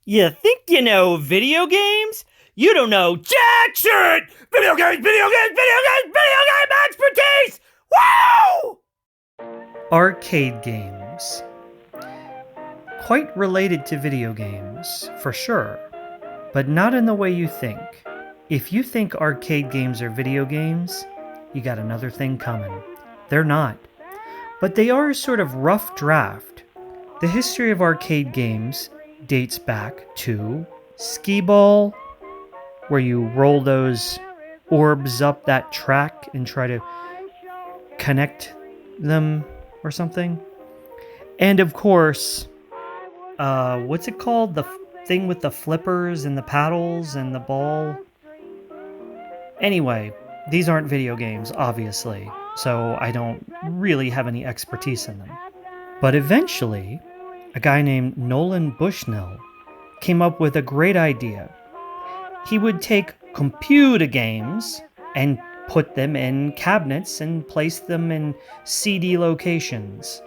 You think you know video games? You don't know jack shit! Video games, video games, video games, video game expertise! Woo! Arcade games. Quite related to video games, for sure, but not in the way you think. If you think arcade games are video games, you got another thing coming. They're not. But they are a sort of rough draft. The history of arcade games dates back to skee ball, where you roll those orbs up that track and try to connect them or something. And of course, what's it called? The thing with the flippers and the paddles and the ball? Anyway, these aren't video games, obviously, so I don't really have any expertise in them. But eventually, a guy named Nolan Bushnell came up with a great idea. He would take computer games and put them in cabinets and place them in CD locations.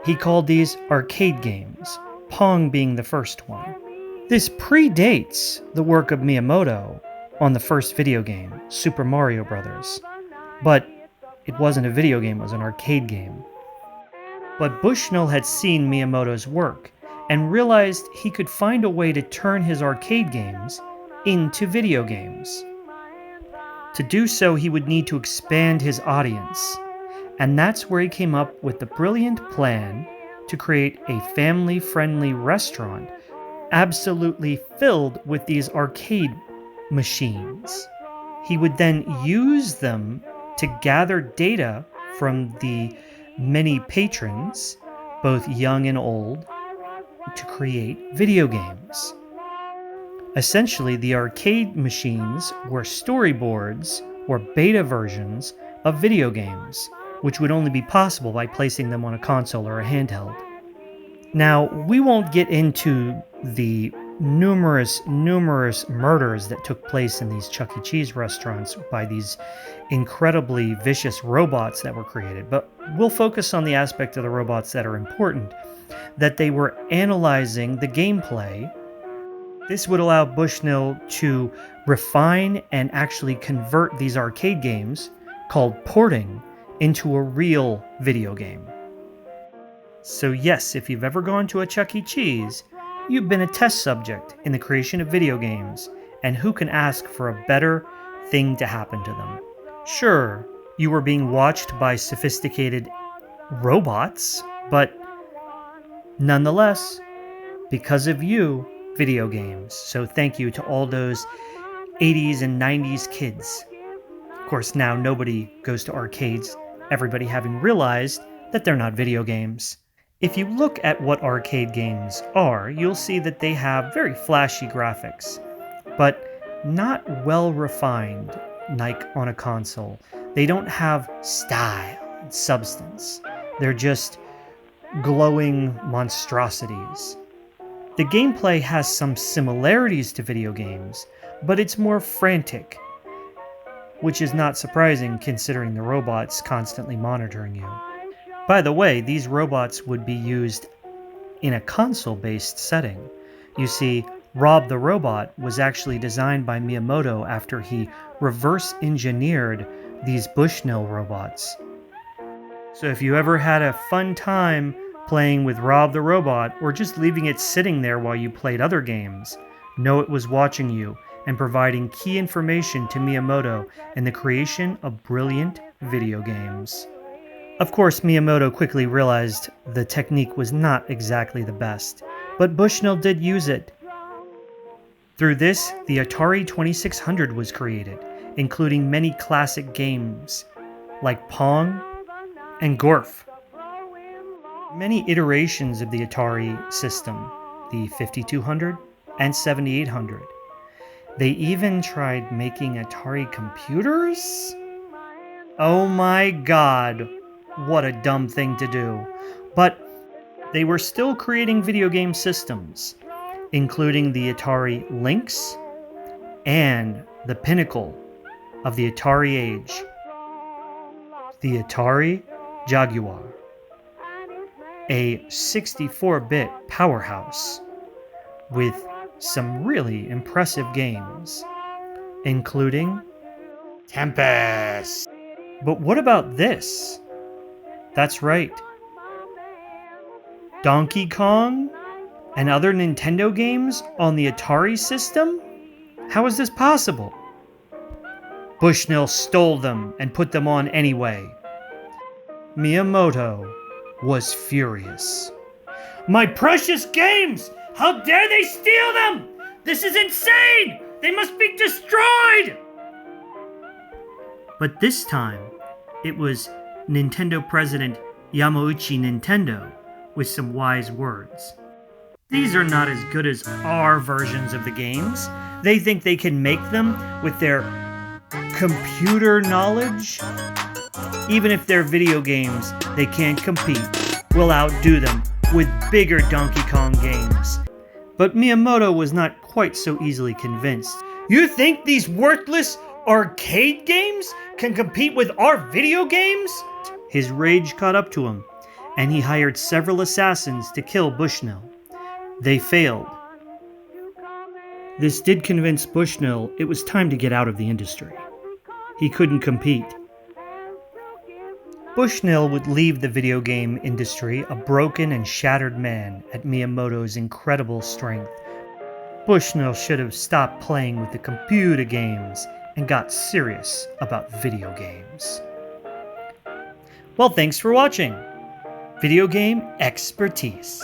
He called these arcade games, Pong being the first one. This predates the work of Miyamoto on the first video game, Super Mario Bros. But it wasn't a video game, it was an arcade game. But Bushnell had seen Miyamoto's work and realized he could find a way to turn his arcade games into video games. To do so, he would need to expand his audience, and that's where he came up with the brilliant plan to create a family-friendly restaurant absolutely filled with these arcade machines. He would then use them to gather data from the many patrons, both young and old, to create video games. Essentially, the arcade machines were storyboards or beta versions of video games, which would only be possible by placing them on a console or a handheld. Now, we won't get into the numerous murders that took place in these Chuck E. Cheese restaurants by these incredibly vicious robots that were created, but we'll focus on the aspect of the robots that are important, that they were analyzing the gameplay. This would allow Bushnell to refine and actually convert these arcade games, called porting, into a real video game. So yes, if you've ever gone to a Chuck E. Cheese, you've been a test subject in the creation of video games, and who can ask for a better thing to happen to them? Sure, you were being watched by sophisticated robots, but nonetheless, because of you, video games. So thank you to all those 80s and 90s kids. Of course, now nobody goes to arcades, everybody having realized that they're not video games. If you look at what arcade games are, you'll see that they have very flashy graphics, but not well refined like on a console. They don't have style and substance. They're just glowing monstrosities. The gameplay has some similarities to video games, but it's more frantic, which is not surprising considering the robots constantly monitoring you. By the way, these robots would be used in a console-based setting. You see, Rob the Robot was actually designed by Miyamoto after he reverse-engineered these Bushnell robots. So if you ever had a fun time playing with Rob the Robot, or just leaving it sitting there while you played other games, know it was watching you and providing key information to Miyamoto in the creation of brilliant video games. Of course, Miyamoto quickly realized the technique was not exactly the best, but Bushnell did use it. Through this, the Atari 2600 was created, including many classic games like Pong and Gorf. Many iterations of the Atari system, the 5200 and 7800. They even tried making Atari computers? Oh my god, what a dumb thing to do. But they were still creating video game systems, including the Atari Lynx and the pinnacle of the Atari age, the Atari Jaguar, a 64-bit powerhouse, with some really impressive games, including Tempest. But what about this? That's right. Donkey Kong and other Nintendo games on the Atari system? How is this possible? Bushnell stole them and put them on anyway. Miyamoto was furious. My precious games! How dare they steal them! This is insane! They must be destroyed! But this time, it was Nintendo President Yamauchi Nintendo with some wise words. These are not as good as our versions of the games. They think they can make them with their computer knowledge. Even if they're video games, they can't compete. We'll outdo them with bigger Donkey Kong games. But Miyamoto was not quite so easily convinced. You think these worthless arcade games can compete with our video games? His rage caught up to him, and he hired several assassins to kill Bushnell. They failed. This did convince Bushnell it was time to get out of the industry. He couldn't compete. Bushnell would leave the video game industry a broken and shattered man at Miyamoto's incredible strength. Bushnell should have stopped playing with the computer games and got serious about video games. Well, thanks for watching Video Game Expertise.